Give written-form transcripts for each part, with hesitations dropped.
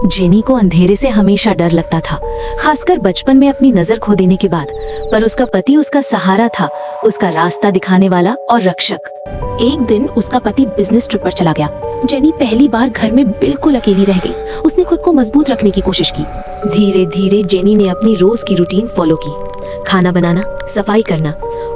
Jenny को अंधेरे से हमेशा डर लगता था, खासकर बचपन में अपनी नजर खो देने के बाद। पर उसका पति उसका सहारा था, उसका रास्ता दिखाने वाला और रक्षक। एक दिन उसका पति बिजनेस ट्रिप पर चला गया। जेनी पहली बार घर में बिल्कुल अकेली रह गई। उसने खुद को मजबूत रखने की कोशिश की। धीरे धीरे जेनी ने अपनी रोज की रूटीन फॉलो की। खाना बनाना, सफाई करना,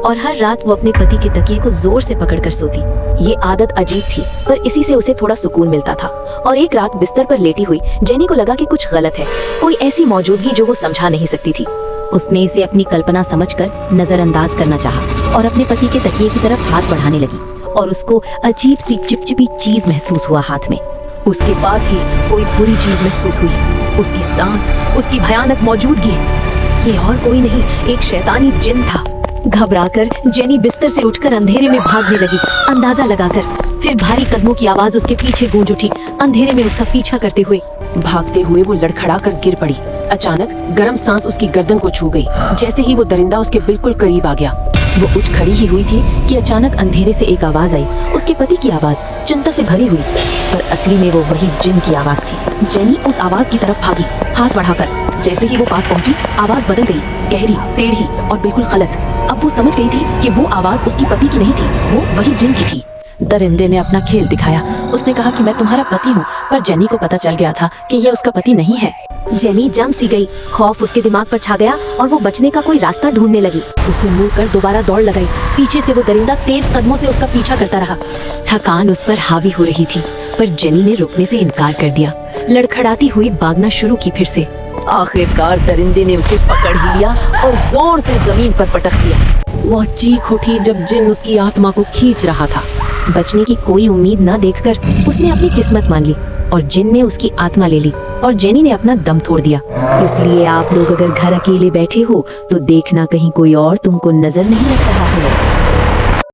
और हर रात वो अपने पति के तकिए को जोर से पकड़कर सोती। ये आदत अजीब थी, पर इसी से उसे थोड़ा सुकून मिलता था। और एक रात बिस्तर पर लेटी हुई जेनी को लगा कि कुछ गलत है, कोई ऐसी मौजूदगी जो वो समझा नहीं सकती थी। उसने इसे अपनी कल्पना समझकर नजरअंदाज करना चाहा और अपने पति के तकिए की तरफ हाथ बढ़ाने लगी, और उसको अजीब सी चिपचिपी चीज महसूस हुआ हाथ में। उसके पास ही कोई बुरी चीज महसूस हुई, उसकी सांस, उसकी भयानक मौजूदगी। ये और कोई नहीं, एक शैतानी जिन था। घबराकर जेनी बिस्तर से उठकर अंधेरे में भागने लगी, अंदाजा लगाकर। फिर भारी कदमों की आवाज उसके पीछे गूंज उठी, अंधेरे में उसका पीछा करते हुए। भागते हुए वो लड़खड़ा कर गिर पड़ी। अचानक गर्म सांस उसकी गर्दन को छू गई। जैसे ही वो दरिंदा उसके बिल्कुल करीब आ गया, वो उठ खड़ी ही हुई थी कि अचानक अंधेरे से एक आवाज आई, उसके पति की आवाज, चिंता से भरी हुई। पर असली में वो वही जिन की आवाज थी। जेनी उस आवाज की तरफ भागी, हाथ बढ़ाकर। जैसे ही वो पास पहुंची, आवाज बदल गई, गहरी, टेढ़ी और बिल्कुल गलत। अब वो समझ गई थी कि वो आवाज उसकी पति की नहीं थी, वो वही जिन की थी। दरिंदे ने अपना खेल दिखाया। उसने कहा कि मैं तुम्हारा पति हूँ, पर जेनी को पता चल गया था कि यह उसका पति नहीं है। जेनी जम सी गई, खौफ उसके दिमाग पर छा गया और वो बचने का कोई रास्ता ढूंढने लगी। उसने मुड़ कर दोबारा दौड़ लगाई। पीछे से वो दरिंदा तेज कदमों से उसका पीछा करता रहा। थकान उस पर हावी हो रही थी, पर जेनी ने रुकने से इनकार कर दिया। लड़खड़ाती हुई भागना शुरू की फिर से। आखिरकार दरिंदे ने उसे पकड़ ही लिया और जोर से जमीन पर पटक दिया। वह चीख उठी जब जिन उसकी आत्मा को खींच रहा था। बचने की कोई उम्मीद न देखकर उसने अपनी किस्मत मान ली और जिन ने उसकी आत्मा ले ली और जेनी ने अपना दम तोड़ दिया। इसलिए आप लोग अगर घर अकेले बैठे हो तो देखना कहीं कोई और तुमको नजर नहीं लग रहा है।